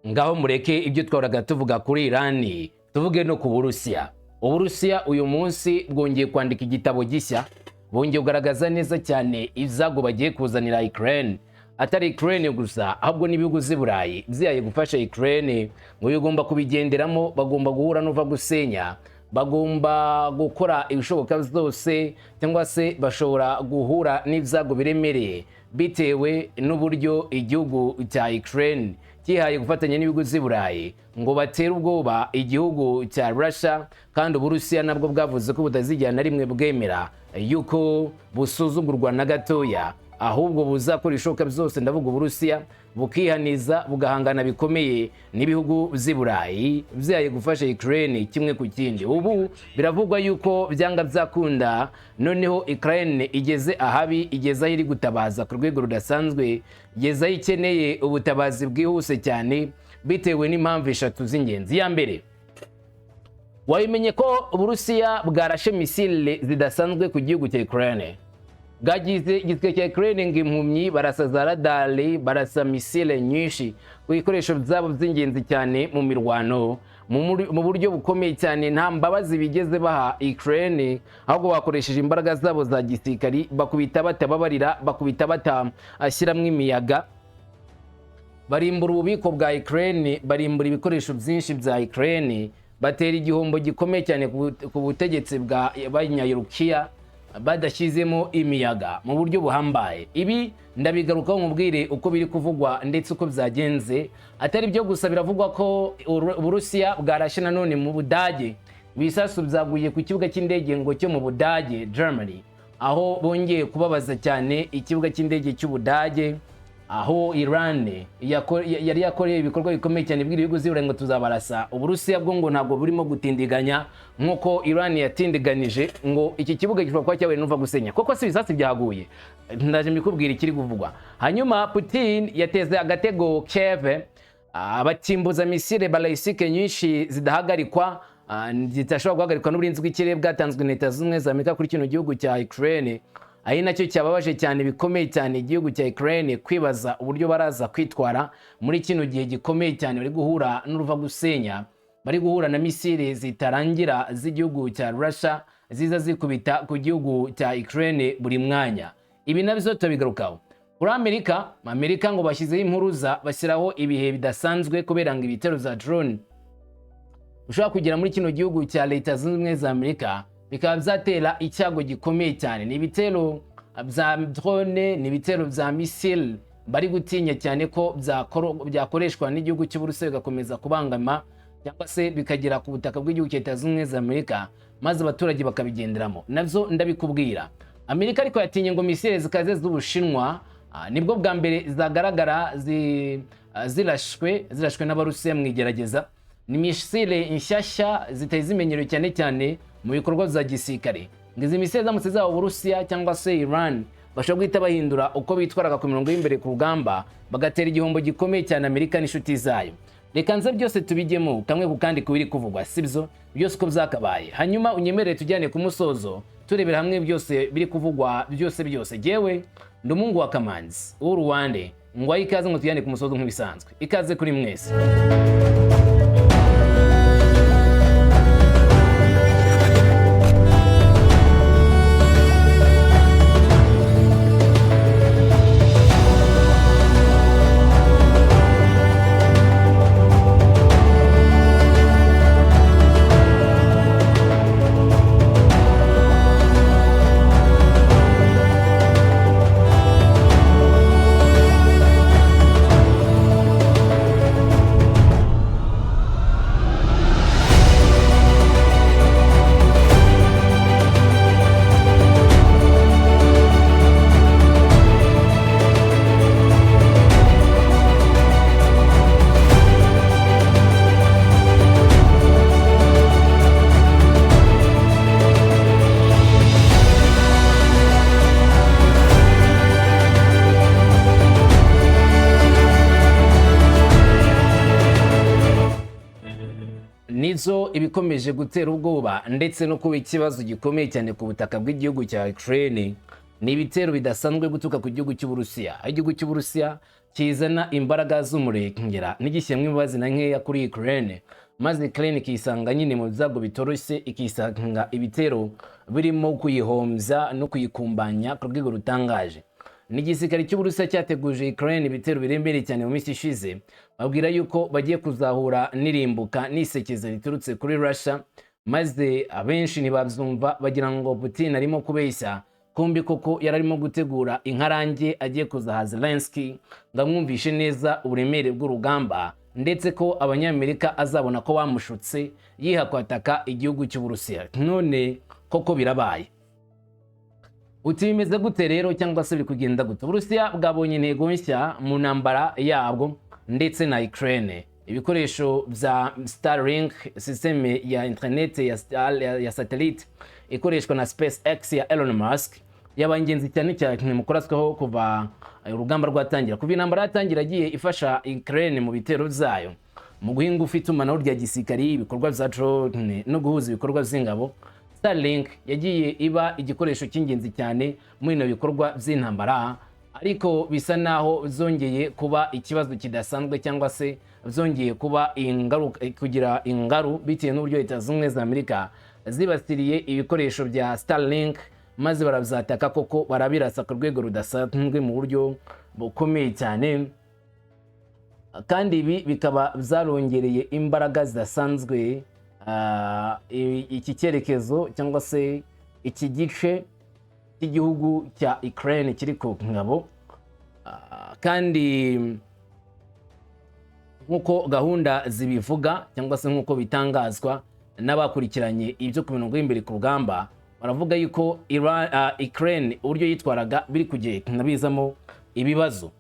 ngaho mureke ibyo twahoraga tuvuga kuri Iran tuvuge no ku Burusiya. Uburusiya uyu munsi bwongeye kwandika igitabo gishya, bongeye kugaragaza neza cyane izago bagiye kuzanira Ukraine. Atari Ukraine gusa, ahubwo n'ibihugu z'Iburayi byiyaye gufasha Ukraine ngo bigomba kubigenderamo, bagomba guhura n'uva gusenya, bagomba gukora ibishoboka byose, cyangwa se bashobora guhura n'ibyago biremereye bitewe n'uburyo igihugu cya Ukraine kihaye gufatanya n'ibihugu z'Iburayi ngo batere ubwoba igihugu cya Russia, kandi Uburusiya nabwo bwavuze ko butazijyana na rimwe bwemera yuko busuzugurwa na gatoya, ahubwo buzakora ishoka byose, ndavuga Uburusiya, bukihaniza bugahangana bikomeye n'ibihugu z'Iburayi byaye gufasha Ukraine kimwe ku kindi. Ubu biravugwa yuko byanga byakunda noneho Ukraine igeze ahabi, igeze aho iri gutabaza ku rwego rudasanzwe, igeze aho ikeneye ubutabazi bwihuse cyane bitewe n'impamvu eshatu z'ingenzi. Ya mbere, wabimenye ko Uburusiya bwarashe misile zidasanzwe ku gihugu cya Ukraine. Bwagize igisirikare cya Ukraine ng'impumyi, barasa za radari, barasa misile nyinshi ku bikoresho byabo by'ingenzi cyane mu mirwano mu buryo bukomeye cyane, nta mbabazi bigeze baha Ukraine, ahubwo bakoresheje imbaraga zabo za gisirikari, bakubita batababarira, bakubita batashyiramo imiyaga, barimbura ububiko bwa Ukraine, barimbura ibikoresho byinshi bya Ukraine, batera igihombo gikomeye cyane ku butegetsi bw'abanyarukiya badashyizemo imiyaga mu buryo buhambaye. Ibi ndabigarukaho mubwire uko biri kuvugwa ndetse uko byagenze. Atari byo gusa, biravugwa ko Uburusiya bwarashe nanone mu Budage, ibisasu byaguye ku kibuga cy'indege ngo cyo mu Budage, Germany, aho bongeye kubabaza cyane ikibuga cy'indege cy'Ubudage, aho Iran yari yakoreye ibikorwa bikomeye cyane bw'ibihugu z'Iburayi ngo tuzabarasa. Uburusiya bwo ngo ntabwo burimo gutindiganya nk'uko Iran yatindiganije, ngo iki kibuga gishobora kuba cyabaye n'uva gusenya. Koko si ibisasu byaguye, ndaje mbikubwira ikiri kuvugwa. Hanyuma Putin yateze agatego Kiev, abatimbuza misile balistique nyinshi zidahagarikwa, zitashobora guhagarikwa n'uburinzi bw'ikirere bwatanzwe na Leta Zunze Ubumwe za Amerika kuri kino gihugu cya Ukraine. Ari nacyo cyababaje cyane bikomeye cyane igihugu cya Ukraine, kwibaza uburyo baraza kwitwara muri kino gihe gikomeye cyane, bari guhura n'uruva gusenya, bari guhura na misile zitarangira z'igihugu cya Russia ziza zikubita ku gihugu cya Ukraine buri mwanya. Ibi nabyo tubigarukaho. Kuri Amerika ngo bashyizeho impuruza, bashyiraho ibihe bidasanzwe kubera ngo ibitero za drone ushobora kugera muri kino gihugu cya Leta Zunze Ubumwe za Amerika, bikaba byatera icyago gikomeye cyane. Ni ibitero bya drone, ni ibitero bya missile bari gutinya cyane ko byakoreshwa n'igihugu cy'Uburusiya bigakomeza kubangama, cyangwa se bikagera ku butaka bw'igihugu cya Leta Zunze Ubumwe za Amerika, maze abaturage bakabigenderamo. Nabyo ndabikubwira. Amerika ariko yatinye ngo missile zikaze z'Ubushinwa nibwo bwa mbere zagaragara zirashwe n'Abarusiya mu igerageza. Ni missile inshyashya zitari zimenyerewe cyane cyane mu bikorwa za gisirikare. Ngizi misile zamutse zabo Uburusiya cyangwa se Iran bashobora guhita bahindura uko bitwaraga ku mirongo y'imbere ku rugamba, bagatera igihombo gikomeye cyane Amerika n'inshuti zayo. Reka nze byose tubijyemo kamwe ku kandi kubiri kuvugwa, sibyo byose uko byakabaye. Hanyuma unyemerere tujyane ku musozo turebera hamwe byose biri kuvugwa byose. Jewe ndumungu wa Kamanzi w'Uruwande, ngwaye ikaze ngo tujyane ku musozo nk'ibisanzwe. Ikaze kuri mwese. nizo ibikomeje gutera ubwoba ndetse no kuba ikibazo gikomeye cyane ku butaka bw'igihugu cya Ukraine. Ni ibitero bidasanzwe gutuka ku gihugu cy'Uburusiya. Igihugu cy'Uburusiya kizana imbaraga z'umurengera n'igishyemwe imbabazi na nkeya kuri Ukraine, maze Ukraine ikisanga nyine mu byago bitoroshye, ikisanga ibitero birimo kuyihombya no kuyikumbanya ku rwego rutangaje. N'igisirikare cy'Uburusiya cyateguje Ukraine ibitero biremereye cyane mu minsi ishize, babwira yuko bagiye kuzahura n'irimbuka n'isekeza riturutse kuri Russia, maze abenshi ntibabyumva bagira ngo Putin arimo kubeshya, kumbi koko yararimo gutegura inkarange agiye kuzaha Zelensky ngo amwumvishe neza uburemere bw'urugamba, ndetse ko abanyamerika azabona ko bamushutse yiha kwataka igihugu cy'Uburusiya. None koko birabaye. Uti bimeze gute rero, cyangwa se biri kugenda gute? Uburusiya bwabonye intego nshya mu ntambara yabwo ndetse na Ukraine. Ibikoresho bya Starlink, systeme ya internet ya satellite ikoreshwa na SpaceX ya Elon Musk, yabaye ingenzi cyane cyane mu kuraswaho kuva urugamba rwatangira. Kuva intambara yatangira agiye ifasha Ukraine mu bitero byayo, mu guhinga ufite itumanaho rya gisirikari, ibikorwa bya drone no guhuza ibikorwa by'ingabo. Starlink yagiye iba igikoresho cy'ingenzi cyane muri no bikorwa by'intambara, ariko bisa naho zongeye kuba ikibazo kidasanzwe, cyangwa se zongeye kuba kugira ingaru bitewe n'uburyo Leta Zunze Ubumwe za Amerika zibasiriye ibikoresho bya Starlink, maze barabyataka koko barabirasa ku rwego rudasanzwe mu buryo bukomeye cyane, kandi ibi bikaba byarongereye imbaraga zidasanzwe iki cyerekezo cyangwa se iki gice cy'igihugu cya Ukraine kiri ku ngabo. Kandi nkuko gahunda zibivuga cyangwa se nkuko bitangazwa n'abakurikiranye ibyo ku mirongo y'imbere ku rugamba, baravuga yuko Ukraine uburyo yitwaraga biri kugenda bizamo ibibazo.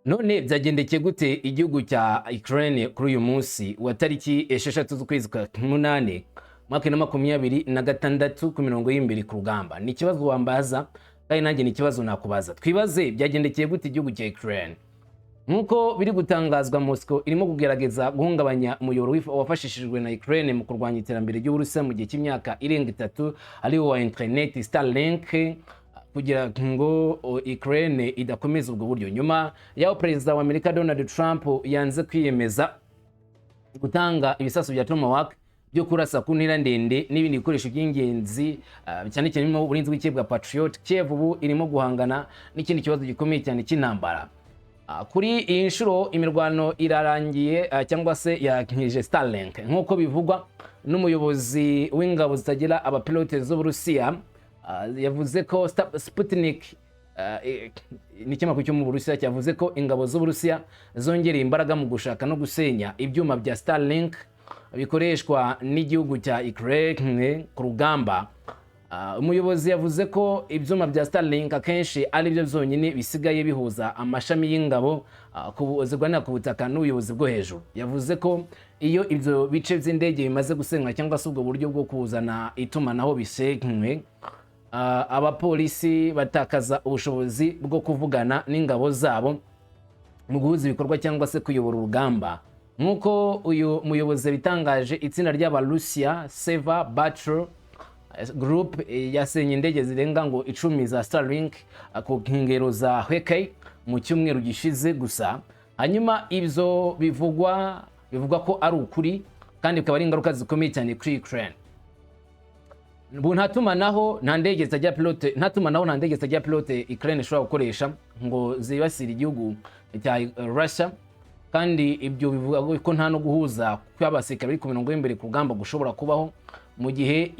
None byagendekeye gute igihugu cya Ukraine kuri uyu munsi wa tariki 6 z'ukwezi kwa 8 mwaka 2026 ku mirongo y'imbere ku rugamba? Ni ikibazo wambaza, kandi nanjye ni ikibazo nakubaza. Twibaze byagendekeye gute igihugu cya Ukraine. Nkuko biri gutangazwa, Moscow irimo kugerageza guhungabanya umuyoboro wafashishijwe na Ukraine mu kurwanya iterambere ry'Uburusiya mu gihe cy'imyaka irenga 3 ariwo wa internet Starlink, kugira ngo Ukraine idakomeza ubwo buryo. Nyuma yaho Perezida wa Amerika Donald Trump yanze kwiyemeza gutanga ibisasu bya Tomahawk byo kurasa ku ntera ndende n'ibindi bikoresho by'ingenzi cyane cyane mu burinzi bw'ikibwa bwa Patriot, Kiev ubu irimo guhangana n'ikindi kibazo gikomeye cyane cy'intambara. Kuri iyi nshuro imirwano irarangiye, cyangwa se yakije Starlink nk'uko bivugwa n'umuyobozi w'ingabo zitagira abapilote z'Uburusiya. Yavuze ko Sputnik n'ikinyamakuru cyo mu Burusiya cyavuze ko ingabo z'Uburusiya zongereye imbaraga mu gushaka no gusenya ibyuma bya Starlink bikoreshwa n'igihugu cya Ukraine ku rugamba. Umuyobozi yavuze ko ibyuma bya Starlink akenshi ari byo byonyine bisigaye bihuza amashami y'ingabo zirwanira ku butaka n'ubuyobozi bwo hejuru. Yavuze ko iyo ibyo bice by'indege bimaze gusenywa, cyangwa se ubwo buryo bwo kuzana itumanaho bisenywe, abapolisi batakaza ubushobozi bwo kuvugana n'ingabo zabo mu guhuza ibikorwa cyangwa se kuyobora urugamba. Nk'uko uyu muyobozi bitangaje, itsinda ry'Abarusiya Seva Battle Group yasenye indege zirenga ngo 10 za Starlink ku nkengero za Hekay mu cyumweru gishize gusa. Hanyuma ibyo bivugwa ko ari ukuri, kandi bikaba ari ingaruka zikomeye cyane kuri Ukraine. Nta tumanaho nta ndege zitajya pilote Ukraine ishobora gukoresha ngo zibasire igihugu cya Russia, kandi ibyo bivuga ko nta no guhuza kw'abasirikare bari ku mirongo y'imbere ku rugamba gushobora kubaho mu gihe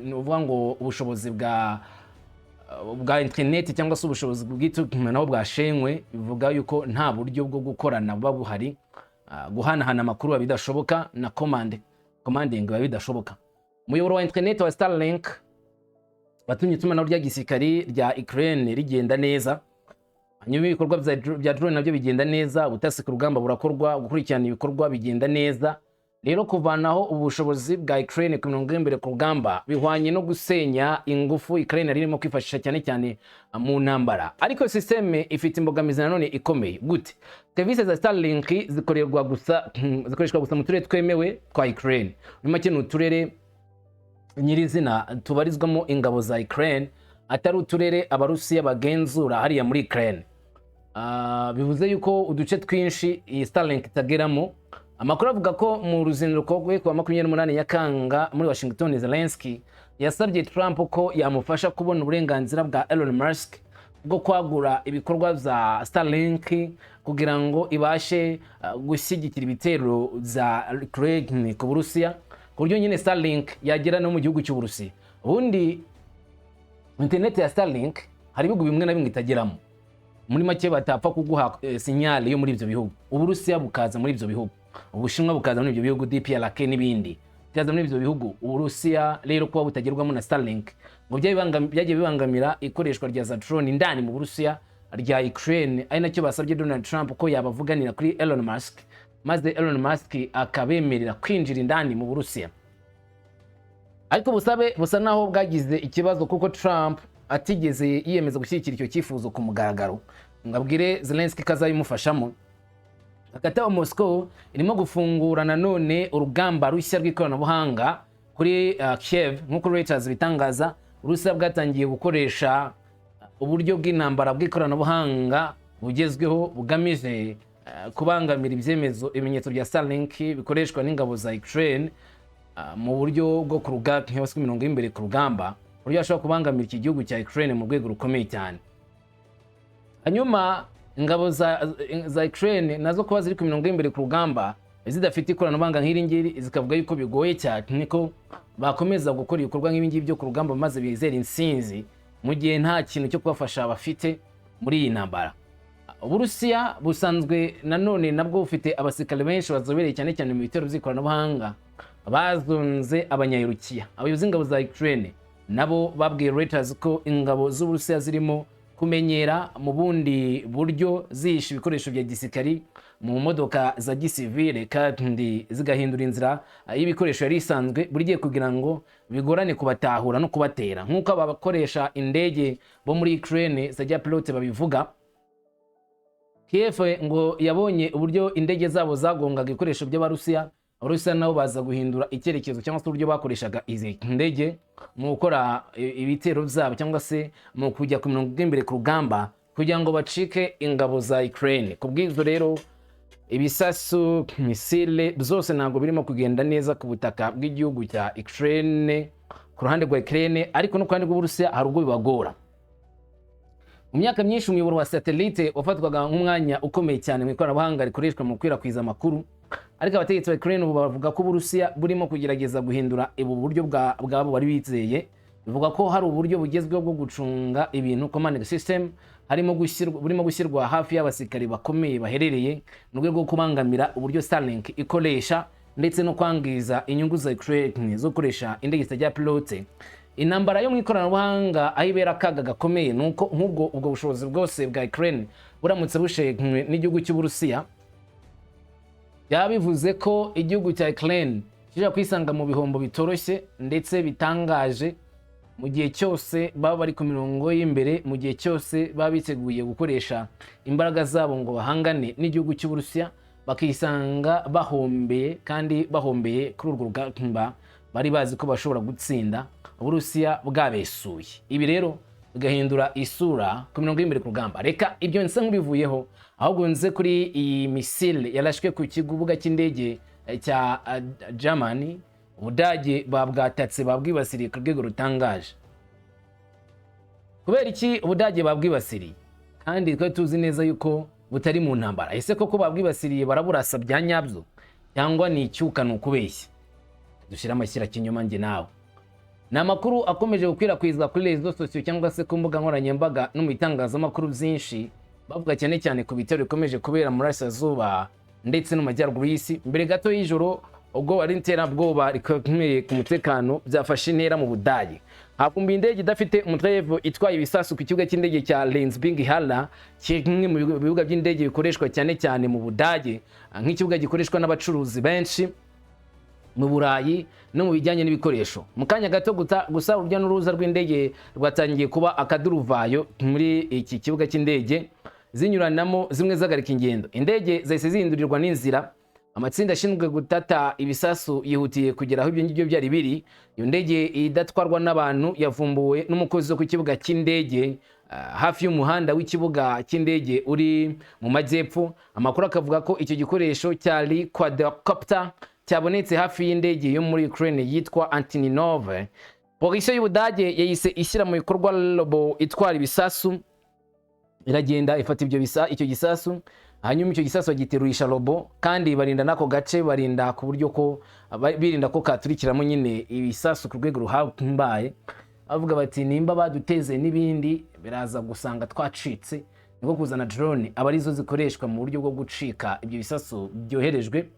uvuga ngo ubushobozi bwa internet cyangwa se ubushobozi bw'itumanaho bwashenywe. Bivuga yuko nta buryo bwo gukorana buba buhari, guhanahana amakuru bidashoboka na commanding biba bidashoboka. Umuyoboro wa internet wa Starlink watumye itumanaho rya gisirikari rya Ukraine rigenda neza. Hanyuma ibikorwa bya drone nabyo bigenda neza, ubutasi ku rugamba burakorwa, gukurikirana ibikorwa bigenda neza. Rero kuvanaho ubushobozi bwa Ukraine ku mirongo y'imbere ku rugamba bihwanye no gusenya ingufu Ukraine irimo kwifashisha cyane cyane mu ntambara. Ariko systeme ifite imbogamizi nanone ikomeye. Gute? Services za Starlink zikoreshwa gusa mu turere twemewe twa Ukraine. Muri make n'uturere nyirizina tubarizwamo ingabo za Ukraine, atari uturere Abarusiya bagenzura hariya muri Ukraine. bivuze yuko uduce twinshi iyi Starlink itageramo. Amakuru avuga ko mu ruzinduko rwe ku wa 28 Nyakanga muri Washington, Zelensky yasabye Trump ko yamufasha kubona uburenganzira bwa Elon Musk bwo kwagura ibikorwa za Starlink kugira ngo ibashe gushyigikira ibitero za Ukraine ku Burusiya, ku buryo nyine Starlink yagera no mu gihugu cy'u Burusiya. Ubundi internet ya Starlink hari ibihugu bimwe na bimwe itageramo, muri make batapfa kuguha signal yo muri ibyo bihugu. Uburusiya bukaza muri ibyo bihugu, Ubushinwa bukaza muri ibyo bihugu, DPRK n'ibindi byaza muri ibyo bihugu. Uburusiya rero kuba butagerwamo na Starlink ngo byagiye bibangamira ikoreshwa rya za drone indani mu Burusiya rya Ukraine, ari nacyo basabye Donald Trump ko yabavuganira kuri Elon Musk, maze Elon Musk akabemerera kwinjira indani mu Burusiya. Ariko busabe busa naho bwagize ikibazo kuko Trump atigeze yiyemeza gushyigikira icyo cyifuzo ku mugaragaro, ngabwire Zelensky kazayimufashamo. Hagati aho Moscow irimo gufungura nanone urugamba rushya rw'ikoranabuhanga kuri Kiev. Nk'uko Reuters bitangaza, Urusiya bwatangiye gukoresha uburyo bw'intambara bw'ikoranabuhanga bugezweho bugamije kubangamira ibimenyetso bya Starlink bikoreshwa n'ingabo za Ukraine mu buryo bwo kuruga nk'abaswe mirongo y'imbere ku rugamba, buryo ashobora kubangamira iki gihugu cya Ukraine mu rwego rukomeye cyane. Hanyuma ingabo za Ukraine nazo kuba ziri ku mirongo y'imbere ku rugamba zidafite ikoranabuhanga nk'iri ngiri, zikavuga yuko bigoye cyane niko bakomeza gukora ibikorwa nk'ibi ngibi byo ku rugamba maze bizera insinzi mu gihe nta kintu cyo kubafasha bafite muri iyi ntambara. Uburusiya busanzwe nanone nabwo bufite abasirikare benshi bazobereye cyane cyane mu bitero by'ikoranabuhanga bazunze abanyarukiya. Abayobozi ingabo za Ukraine nabo babwiye Reuters ko ingabo z'Uburusiya zirimo kumenyera mu bundi buryo zisha ibikoresho bya gisirikari mu modoka za gisivile kandi zigahindura inzira y'ibikoresho yari isanzwe buri gihe kugira ngo bigorane kubatahura no kubatera, nk'uko abakoresha indege bo muri Ukraine zajya pilote babivuga. Kiev ngo yabonye uburyo indege zabo zagongaga ibikoresho by'Abarusiya, Abarusiya nabo baza guhindura icyerekezo cyangwa se uburyo bakoreshaga izi ndege mu gukora ibitero byabo cyangwa se mu kujya ku mirongo y'imbere ku rugamba kugira ngo bacike ingabo za Ukraine. Kubw'izo rero ibisasu misile byose ntabwo birimo kugenda neza ku butaka bw'igihugu cya Ukraine, ku ruhande rwa Ukraine, ariko no ku ruhande rw'Uburusiya hari ubwo bibagora. Mu myaka myinshi umuyoboro wa satellite wafatwaga nk'umwanya ukomeye cyane mu ikoranabuhanga rikoreshwa mu gukwirakwiza amakuru, ariko abategetsi ba Ukraine bavuga ko Uburusiya burimo kugerageza guhindura ubu buryo bwabo bari bizeye. Bivuga ko hari uburyo bugezweho bwo gucunga ibintu, command system, burimo gushyirwa hafi y'abasirikare bakomeye baherereye mu rwego rwo kubangamira uburyo Starlink ikoresha ndetse no kwangiza inyungu za Ukraine zo gukoresha indege zitajya pilote. Intambara yo mu ikoranabuhanga aho ibera akaga gakomeye nuko nk'ubwo ubwo bushobozi bwose bwa Ukraine buramutse bushenywe n'igihugu cy'Uburusiya, yabivuze ko igihugu cya Ukraine kija kwisanga mu bihombo bitoroshye ndetse bitangaje mu gihe cyose baba bari ku mirongo y'imbere, mu gihe cyose baba biteguye gukoresha imbaraga zabo ngo bahangane n'igihugu cy'Uburusiya, bakisanga bahombeye kandi bahombeye kuri urwo rugamba bari bazi ko bashobora gutsinda Uburusiya bwabesuye. Ibi rero bigahindura isura ku mirongo y'imbere ku rugamba. Reka ibyo nsa nk'ubivuyeho, ahubwo nze kuri iyi misile yarashwe ku kibuga cy'indege cya Germany. Ubudage babwatatse babwibasiriye ku rwego rutangaje. Kubera iki Ubudage babwibasiriye kandi twari tuzi neza yuko butari mu ntambara? Ese koko babwibasiriye baraburasa bya nyabyo cyangwa ni icyuka ni ukubeshya? Dushira amashyira kinyoma nge nawe. Ni amakuru akomeje gukwirakwizwa kuri rezo sosiyo cyangwa se ku mbuga nkoranyambaga no mu itangazamakuru byinshi, bavuga cyane cyane ku bitero bikomeje kubera muri Burasirazuba ndetse no mu majyaruguru y'isi. Mbere gato y'ijoro ubwo ari iterabwoba rikomeye ku mutekano byafashe intera mu Budage. Hakumbi indege idafite umuderevu itwaye ibisasu ku kibuga cy'indege cya Lenzburg-Halle, kimwe mu bibuga by'indege bikoreshwa cyane cyane mu Budage nk'ikibuga gikoreshwa n'abacuruzi benshi mu Burayi no mu bijyanye n'ibikoresho. Mu kanya gato gusa urujya n'uruza rw'indege rwatangiye kuba akaduruvayo muri iki kibuga cy'indege, zinyuranamo zimwe zagarika ingendo. Indege zahise zihindurirwa n'inzira. Amatsinda ashinzwe gutata ibisasu yihutiye kugera aho ibyo ngibyo byari biri. Iyo ndege idatwarwa n'abantu yavumbuwe n'umukozi wo ku kibuga cy'indege hafi y'umuhanda w'ikibuga cy'indege uri mu majyepfo. Amakuru akavuga ko icyo gikoresho cyari quadcopter cyabonetse hafi y'indege yo muri Ukraine yitwa Antonov. Polisi y'Ubudage yahise ishyira mu bikorwa robo itwara ibisasu, iragenda ifata icyo gisasu, hanyuma icyo gisasu bagiterurisha robo, kandi barinda nako gace, barinda ku buryo ko birinda ko katurikiramo nyine ibisasu ku rwego ruhambaye. Avuga bati nimba baduteze n'ibindi biraza gusanga twacitse, niko kuzana drone aba arizo zikoreshwa mu buryo bwo gucika ibyo bisasu byoherejwe.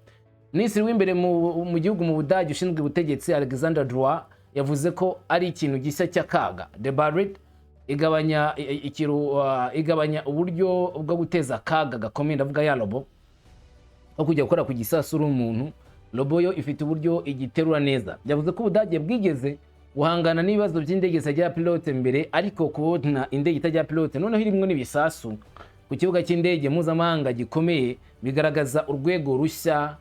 Minisitiri w'imbere mu gihugu mu Budage ushinzwe ubutegetsi Alexander Droy yavuze ko ari ikintu gishya cy'akaga. The Barrett igabanya uburyo bwo guteza akaga gakomeye, ndavuga ya robo aho kujya gukora ku gisasu uri umuntu. Robo yo ifite uburyo igiterura neza. Yavuze ko Ubudage bwigeze guhangana n'ibibazo by'indege zitagira pilote mbere, ariko kubona indege itagira pilote noneho irimwo n'ibisasu ku kibuga cy'indege mpuzamahanga gikomeye bigaragaza urwego rushya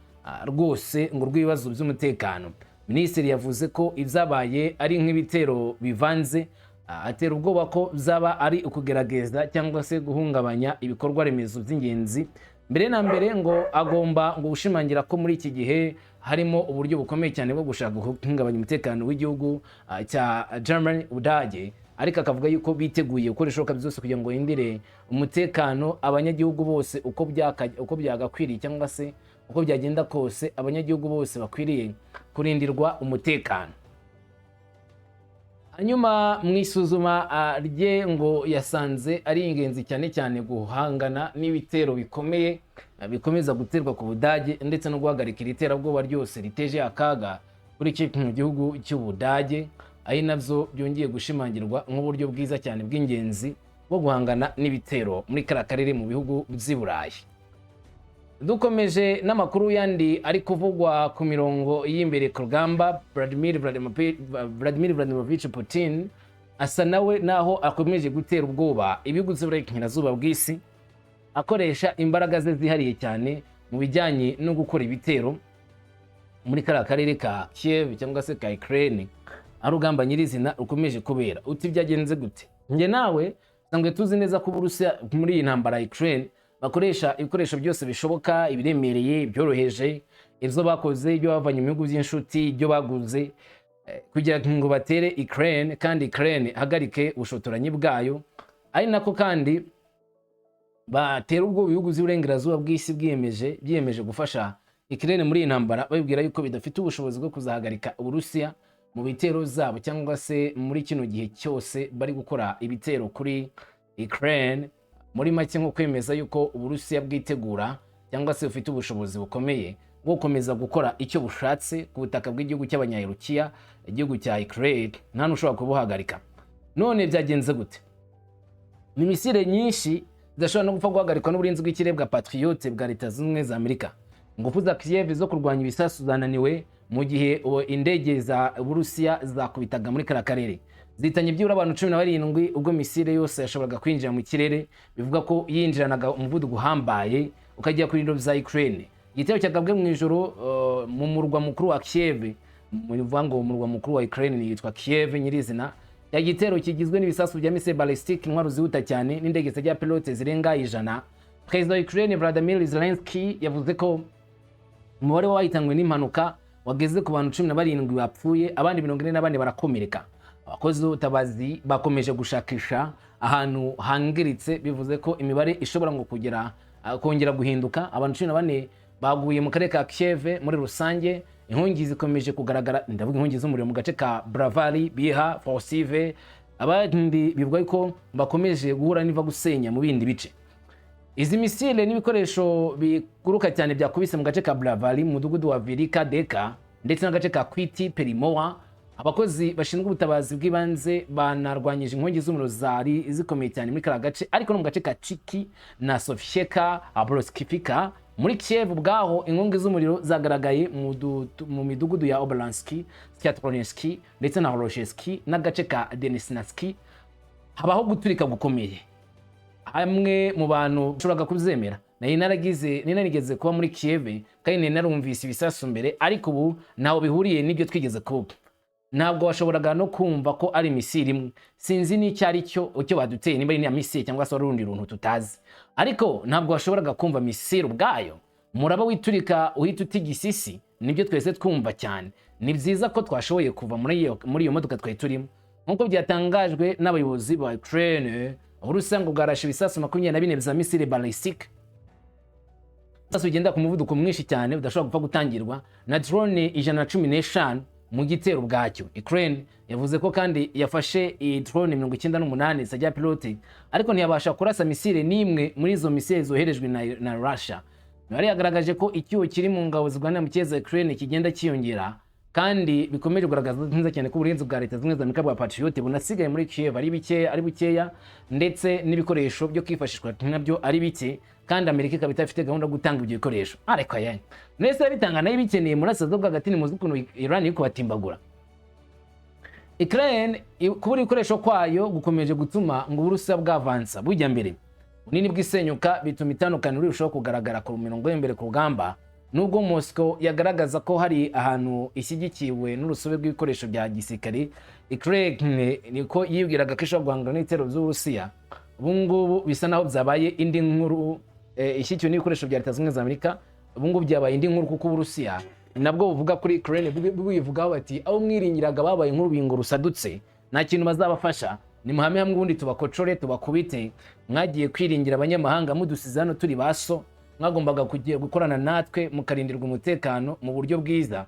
rwose ngo rw'ibibazo by'umutekano. Minisitiri yavuze ko ibyabaye ari nk'ibitero bivanze, atera ubwoba ko zaba ari ukugerageza cyangwa se guhungabanya ibikorwa remezo by'ingenzi. Mbere na mbere ngo agomba gushimangira ko muri iki gihe harimo uburyo bukomeye cyane bwo gushaka guhungabanya umutekano w'igihugu cya Germany, Ubudage, ariko akavuga yuko biteguye gukora ibishoboka byose kugira ngo hindire umutekano abanyagihugu bose uko byagakwiriye, cyangwa se uko byagenda kose abanyagihugu bose bakwiriye kurindirwa umutekano. Hanyuma mu isuzuma rye ngo yasanze ari ingenzi cyane guhangana n'ibitero bikomeye bikomeza guterwa ku Budage, ndetse no guhagarika iterabwoba ryose riteje akaga kuri iki gihugu cy'Ubudage, ari navyo byongeye gushimangirwa nk'uburyo bwiza cyane bw'ingenzi bwo guhangana n'ibitero muri kara karere mu bihugu by'i Burayi. Dukomeje n'amakuru yandi ari kuvugwa ku mirongo y'imbere ku rugamba, Vladimir Vladimirovich Putin asa nawe naho akomeje gutera ubwoba ibihugu by'uburengerazuba bw'isi, akoresha imbaraga ze zihariye cyane mu bijyanye no gukora ibitero muri kara karere ka Kiev cyangwa se ka Ukraine, arugamba nyirizina rukomeje kubera. Uti byagenze gute? Nge nawe sangwe tuzi neza ko Uburusiya muri iyi ntambara ya Ukraine bakoresha ibikoresho byose bishoboka, ibiremereye, byoroheje, ibyo bakoze, ibyo bavanye mu bihugu by'inshuti, ibyo baguze kugira ngo batere Ukraine, kandi Ukraine hagarike ubushotoranyi bwayo. Ari nako kandi batera ubwo ibihugu by'uburengerazuba bw'isi byiyemeje gufasha Ukraine muri iyi ntambara, babibwira yuko bidafite ubushobozi bwo kuzahagarika Uburusiya mu bitero zabo, cyangwa se muri kino gihe cyose bari gukora ibitero kuri Ukraine. Muri make nko kwemeza yuko Uburusiya bwitegura cyangwa se ufite ubushobozi bukomeye bwo gukomeza gukora icyo bushatse ku butaka bw'igihugu cy'Abanyarukiya, igihugu cya Ukraine, nta n'ushobora kubuhagarika. None byagenze gute? Ni misile nyinshi zidashobora no gupfa guhagarikwa n'uburinzi bw'ikirere bwa Patriot bwa Leta Zunze Ubumwe za Amerika. Ingufu za Kiev zo kurwanya ibisasu zananiwe mu gihe indege za Uburusiya zakubitaga muri kara karere. Zitanye byibura abantu 17 ubwo misile yose yashoboraga kwinjira mu kirere, bivuga ko yinjiranaga umuvuduko uhambaye ukajya kuri indoro za Ukraine. Igitero cyagabwe mu ijoro mu murwa mukuru wa Kiev, bivuga ngo umurwa mukuru wa Ukraine yitwa Kiev nyirizina. Ya gitero kigizwe n'ibisasu bya missile ballistic, intwaro zihuta cyane n'indege zijya pilote zirenga 100. Perezida wa Ukraine Volodymyr Zelensky yavuze ko umubare wahitanywe n'impanuka wageze ku bantu 17 bapfuye, abandi 44 barakomereka. Abakozi b'ubutabazi bakomeje gushakisha ahantu hangiritse, bivuze ko imibare ishobora ngo kongera guhinduka. Abantu 14 baguye mu karere ka Kiev muri rusange. Inkongi zikomeje kugaragara, ndavuga inkongi z'umuriro mu gace ka Bravary, Biha, Forsive. Abandi bivuga ko bakomeje guhura niva gusenya mu bindi bice. Izi misile n'ibikoresho biguruka cyane byakubise mu gace ka Bravary, mu mudugudu wa Velika Deka, ndetse n'agace ka Kwiti Perimoa. Abakozi bashinzwe ubutabazi bw'ibanze banarwanyije inkongi z'umuriro zari zikomeye cyane muri kara gace, ariko no mu gace ka Chiki na Sofyeka Abroskivka. Muri Kiev ubwaho inkongi z'umuriro zagaragaye mu midugudu ya Oblensky, Sviatopolsky ndetse na Horoshevsky n'agace ka Denisnansky. Habaho guturika gukomeye. Hamwe mu bantu ushobora kuzemera, narigeze kuba muri Kiev kandi narumvise ibisasu mbere, ariko ubu naho bihuriye n'ibyo twigeze kuba. ntabwo washoboraga no kumva ko ari misile imwe. Sinzi n'icyo ari cyo baduteye, niba ari misile cyangwa se urundi runtu tutazi, ariko ntabwo washoboraga kumva misile ubwayo. Muraba witurika uhita utigisisi, nibyo twese twumva cyane. Ni byiza ko twashoboye kuva muri iyo modoka twari turimo, nkuko byatangajwe n'abayobozi ba Ukraine. Uburusiya ngo bwarashe ibisasu 24 bya misile ballistique, ibisasu bigenda ku muvuduko mwinshi cyane budashobora gupfa gutangirwa na drone 115 mu gitero bwacyo. Ukraine yavuze ko kandi yafashe drone 98 zijya pilote, ariko ntiyabasha kurasa misile n'imwe muri izo misile zoherejwe na Russia. Bari yagaragaje ko icyuho kiri mu ngabo zirwanira mu cyeza Ukraine kigenda kiyongera, kandi bikomeje kugaragaza neza cyane ko uburinzi bwa Leta Zunze Amerika bwa Patriot bunasigaye muri Kiev ari bukeya, ndetse n'ibikoresho byo kwifashishwa nabyo ari bike, kandi Amerika ikaba itafite gahunda yo gutanga ibyo bikoresho. Ariko nese bitanga nayo bikeneye murasazo bw'agati ni muzi ukuntu Iran iri kubatimbagura. Ukraine kubura ibikoresho kwayo gukomeje gutuma ngo Uburusiya bwavansa bujya mbere. Bunini bw'isenyuka bituma itandukaniro rirushaho kugaragara ku mirongo y'imbere ku rugamba, nubwo Moscow yagaragaza ko hari ahantu ishyigikiwe n'urusobe rw'ibikoresho bya gisirikare. Ukraine niko yibwiraga ko ishobora guhangana n'ibitero by'Uburusiya. Ubu ngubu bisa naho byabaye indi nkuru, ishyigikiwe n'ibikoresho bya Leta Zunze Amerika. Ubu ngubu byabaye indi nkuru kuko Uburusiya nabwo buvuga kuri Ukraine, bubivugaho bati aho mwiringiraga babaye nk'urubingo rusadutse, nta kintu bazabafasha. Ni muhame hamwe ubundi tubakocore tubakubite. Mwagiye kwiringira abanyamahanga mudusize hano turi baso, mwagombaga kugiye gukorana natwe mukarindirwa umutekano mu buryo bwiza.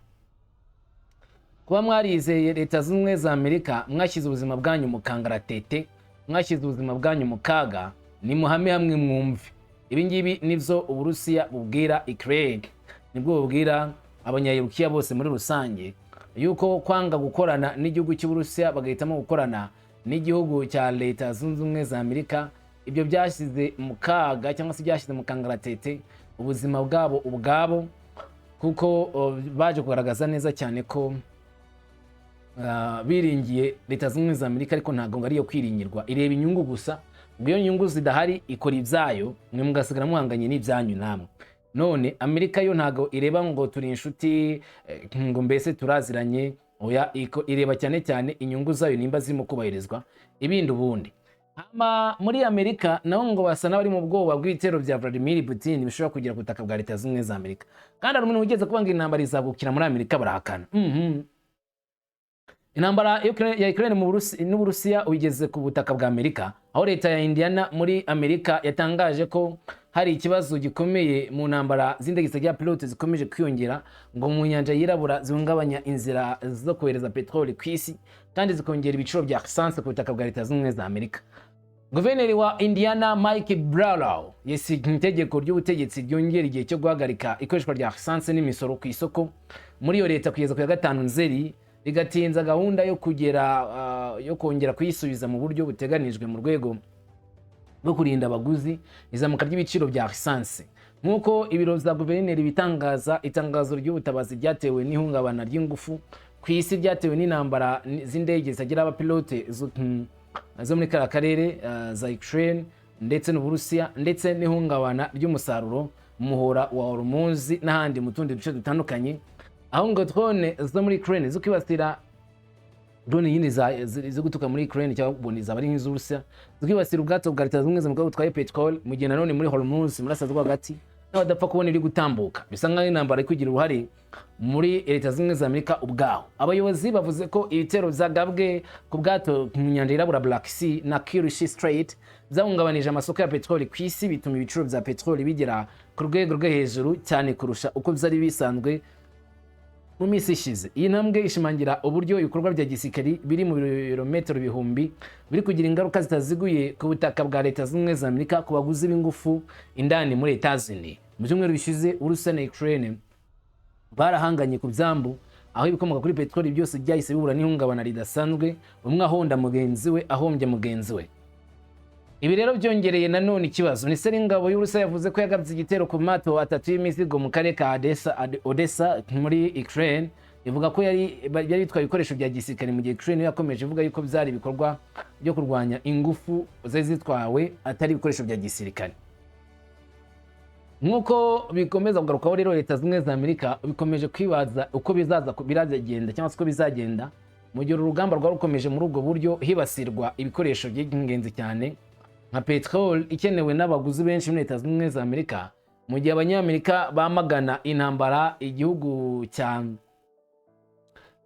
Kuba mwarizeye Leta Zunze za Amerika, mwashyize ubuzima bwanyu mu kangaratete, mwashyize ubuzima bwanyu mu kaga. Ni muhame hamwe mwumve. Ibi ngibi nivyo Uburusiya bubwira Ukraine, nibwo bubwira abanyayukiya bose muri rusange, yuko kwanga gukorana n'igihugu cy'Uburusiya bagahitamo gukorana n'igihugu cya Leta Zunze za Amerika, ibyo byashyize mu kaga cyangwa se byashyize mu kangaratete ubuzima bwabo ubwabo, kuko baje kugaragaza neza cyane ko biringiye Leta Zunze za Amerika, ariko ntabwo ari yo kwiringirwa. Ireba inyungu gusa, ngo iyo nyungu zidahari ikora ibyayo, mwe mugasigara muhanganye n'ibyanyu namwe. None Amerika yo ntabwo ireba ngo turi inshuti, ngo mbese turaziranye. Oya, ireba cyane cyane inyungu zayo nimba zirimo kubahirizwa, ibindi ubundi. Muri Amerika naho ngo basa n'abari mu bwoba bw'ibitero bya Vladimir Putin bishobora kugera ku butaka bwa Leta Zunze za Amerika. Kandi hari umuntu ugeze kuvuga ngo intambara izagukira muri Amerika, barahakana. Intambara ya Ukraine n'Uburusiya uyigeze ku butaka bwa Amerika, aho Leta ya Indiana muri Amerika yatangaje ko hari ikibazo gikomeye mu ntambara z'indege zitagira pilote zikomeje kwiyongera, ngo mu nyanja yirabura zihungabanya inzira zo kohereza petroli ku isi, kandi zikongera ibiciro bya essence ku butaka bwa Leta Zunze za Amerika. Guverineri wa Indiana Mike Blower yasinye itegeko ry'ubutegetsi ryongera igihe cyo guhagarika ikoreshwa rya essence n'imisoro ku isoko muri iyo leta kugeza ku ya 5 Nzeri, bigatinza gahunda yo kongera kuyisubiza mu buryo buteganijwe mu rwego rwo kurinda abaguzi izamuka ry'ibiciro bya essence. Nkuko ibiro bya guverineri bitangaza, itangazo ry'ubutabazi ryatewe n'ihungabana ry'ingufu ku isi ryatewe n'intambara z'indege zitagira abapilote zo muri karere za Ukraine ndetse n'Uburusiya, ndetse n'ihungabana ry'umusaruro muhora wa Hormuz n'ahandi mu tundi duce dutandukanye, aho ngo drone zo muri Ukraine zo kwibasira drone yindi zo gutuka muri Ukraine cyangwa kuboniza bari nk'iz'Uburusiya, zo kwibasira ubwato bwa Leta Zunze mu butwaye petrol mu gihe nanone muri Hormuz murasaza rwagati n'abadapfa kubona iri gutambuka. Bisa nk'aho intambara iri kugira uruhare muri Leta Zunze za Amerika ubwaho. Abayobozi bavuze ko ibitero byagabwe ku bwato mu nyanja yirabura Black Sea na Kerch Strait byahungabanije amasoko ya petroli ku isi, bituma ibiciro bya petroli bigera ku rwego rwo hejuru cyane kurusha uko byari bisanzwe mu minsi ishize. Iyi ntambwe ishimangira uburyo ibikorwa bya gisirikari biri mu birometero bihumbi biri kugira ingaruka zitaziguye ku butaka bwa Leta Zunze za Amerika ku baguzi b'ingufu indani muri Etats-Unis. Mu byumweru bishize Urusiya na Ukraine barahanganye ku byambu, aho ibikomoka kuri petroli byose byahise bihura n'ihungabana ridasanzwe, umwe ahonda mugenzi we, ahombye mugenzi we. Ibi rero byongereye nanone ikibazo. Minisiteri y'ingabo y'Uburusiya yavuze ko yagabye igitero ku mato atatu y'imizigo mu karere ka Odessa muri Ukraine, ivuga ko yari bitwaye ibikoresho bya gisirikare, mu gihe Ukraine yakomeje ivuga yuko byari ibikorwa byo kurwanya ingufu zari zitwawe atari ibikoresho bya gisirikare. Nkuko bikomeza kugarukaho rero, Leta Zunze za Amerika bikomeje kwibaza uko bizagenda cyangwa se uko bizagenda mu gihe urugamba rwarukomeje muri ubwo buryo hibasirwa ibikoresho by'ingenzi cyane nka petrol ikenewe n'abaguzi benshi muri Leta Zunze Ubumwe za Amerika, mu gihe abanyamerika bamagana intambara igihugu cya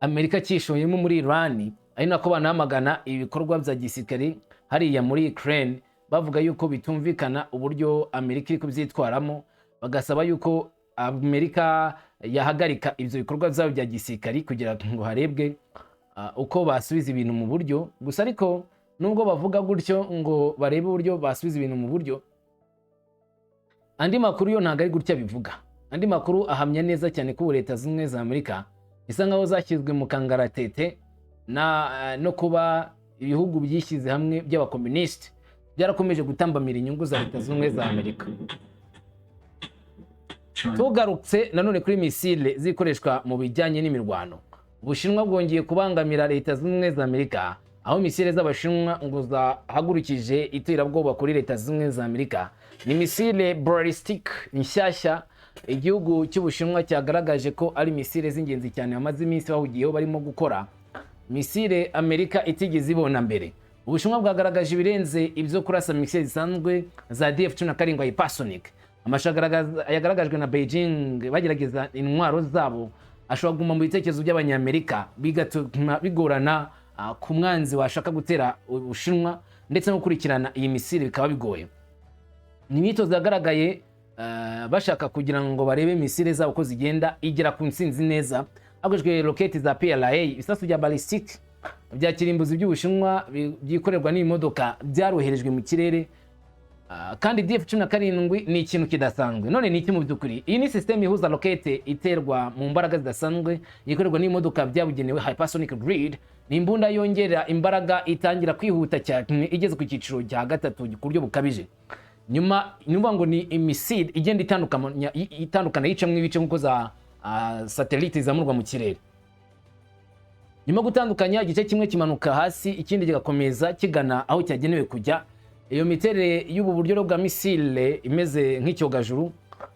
Amerika cyishoyemo muri Iran, ari nako banamagana ibikorwa bya gisirikare hariya muri Ukraine, bavuga yuko bitumvikana uburyo Amerika iri kubyitwaramo, bagasaba yuko Amerika yahagarika ibyo bikorwa byabo bya gisirikare kugira ngo harebwe uko basubiza ibintu mu buryo. Gusa ariko nubwo bavuga gutyo ngo barebe uburyo basubiza ibintu mu buryo, andi makuru yo ntago ari gutya bivuga. Andi makuru ahamya neza cyane ko Leta Zunze Ubumwe za Amerika bisa nkaho zashyizwe mu kangaratete no kuba ibihugu byishyize hamwe by'abakomunisiti byarakomeje gutambamira inyungu za Leta Zunze Ubumwe za Amerika. Tugarutse nanone kuri misile zikoreshwa mu bijyanye n'imirwano, Ubushinwa bwongeye kubangamira Leta Zunze Ubumwe za Amerika, aho misile z'Abashinwa ngo zahagurukije iterabwoba kuri Leta Zunze Ubumwe za Amerika. Ni misile ballistic nshyashya igihugu cy'Ubushinwa cyagaragaje ko ari misile z'ingenzi cyane bamaze iminsi bahugiyeho barimo gukora, misile Amerika itigeze ibona mbere. Ubushinwa bwagaragaje ibirenze ibyo kurasa misile zisanzwe za DF-17 hypersonic. Amashanyarazi yagaragajwe na Beijing bagerageza intwaro zabo ashobora kuguma mu bitekerezo by'Abanyamerika, bigatuma bigorana ku mwanzi washaka gutera Ubushinwa ndetse no gukurikirana iyi misile bikaba bigoye. Ni imyitozo yagaragaye bashaka kugira ngo barebe misile zabo ko zigenda igera ku ntsinzi neza, hakoreshejwe roketi za PLA, ibisasu bya ballistic bya kirimbuzi by'Ubushinwa byikorerwa n'imodoka byaroherejwe mu kirere. Kandi DF-17 ni ikintu kidasanzwe. None ni iki mu byukuri? Iyi ni system ihuza rokete iterwa mu mbaraga zidasanzwe yikorerwa n'imodoka byabugenewe hypersonic grid. Ni imbunda yongera imbaraga itangira kwihuta cyane igeze ku cyiciro cya gatatu ku buryo bukabije. Nyuma nivuga ngo ni misile igenda itandukana yicamwe ibice nkuko za satellite zamurwa mu kirere. Nyuma gutandukanya igice kimwe kimanuka hasi, ikindi kigakomeza kigana aho cyagenewe kujya. Iyo miterere y'ubu buryo bwa misile imeze nk'icyogajuru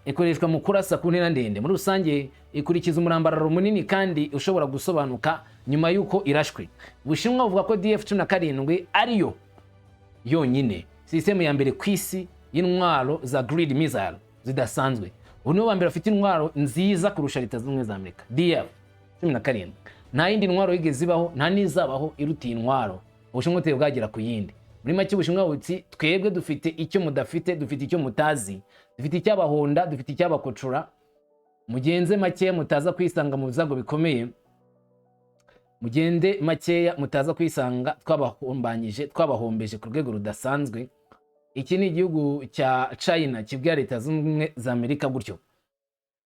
ikoreshwa mu kurasa ku ntera ndende. Muri rusange ikurikiza umurambararo munini kandi ushobora gusobanuka nyuma y'uko irashwe. Ubushinwa buvuga ko DF-17 ariyo yonyine system ya mbere ku isi y'intwaro za grid missile zidasanzwe. Ubu nibo bambere bafite intwaro nziza kurusha Leta Zunze Ubumwe za Amerika. DF-17 nta yindi ntwaro yigeze ibaho, nta nizabaho iruta iyi ntwaro. Ubushinwa buteye bwagera ku yindi. Muri make Ubushinwa buti twebwe dufite icyo mudafite, dufite icyo mutazi, dufite icyabahonda, dufite icyabakocora, mugenze makeya mutaza kwisanga mu bizago bikomeye, mugende makeya mutaza kwisanga twabahombeje ku rwego rudasanzwe. Iki ni igihugu cya China kibwira Leta Zunze Ubumwe za Amerika gutyo.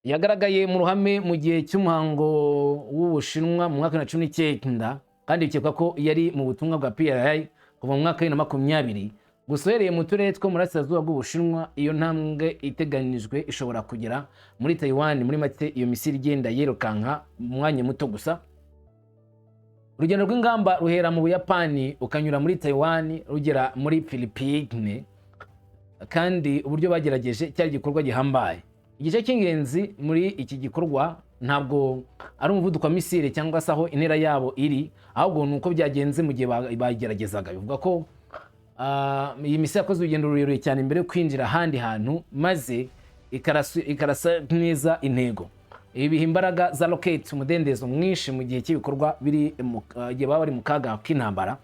Yagaragaye mu ruhame mu gihe cy'umuhango w'Ubushinwa mu mwaka wa 2019, kandi bikekwa ko yari mu butumwa bwa PLA kuva mu mwaka wa 2020. Gusa uhereye mu turere two mu burasirazuba bw'Ubushinwa, iyo ntambwe iteganijwe ishobora kugera muri Taiwan. Muri make iyo misiri igenda yerukanka mu mwanya muto gusa. Urugendo rw'ingamba ruhera mu Buyapani ukanyura muri Taiwan rugera muri Philippines, kandi uburyo bagerageje cyari igikorwa gihambaye. Igice cy'ingenzi muri iki gikorwa ntabwo ari umuvuduko wa misile cyangwa se aho intera yabo iri, ahubwo nuko byagenze mu gihe bageragezaga. Bivuga ko iyi misile yakoze urugendo rurerure cyane mbere yo kwinjira ahandi hantu, maze ikarasa neza intego. Ibi biha imbaraga za rocket umudendezo mwinshi mu gihe cy'ibikorwa igihe baba bari mu kaga k'intambara.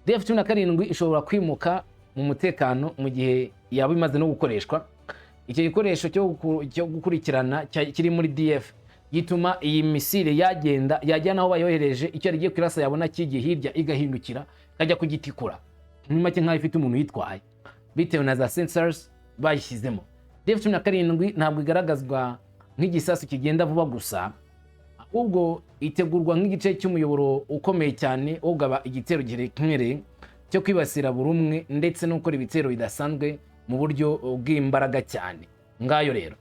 DF-17 ishobora kwimuka mu mutekano mu gihe yaba imaze no gukoreshwa. Icyo gikoresho cyo gukurikirana kiri muri DF gituma iyi misile yajyana aho bayohereje, icyo rigiye kwirasa yabona kigiye hirya igahindukira kajya kugitikura. Muri make nk'aho ifite umuntu yitwaye bitewe na za sensors bayishyizemo. DF-17 ntabwo igaragazwa nk'igisasu kigenda vuba gusa, ahubwo itegurwa nk'igice cy'umuyoboro ukomeye cyane wo kugaba igitero giremereye cyo kwibasira buri umwe ndetse no gukora ibitero bidasanzwe mu buryo bw'imbaraga cyane. Ngayo rero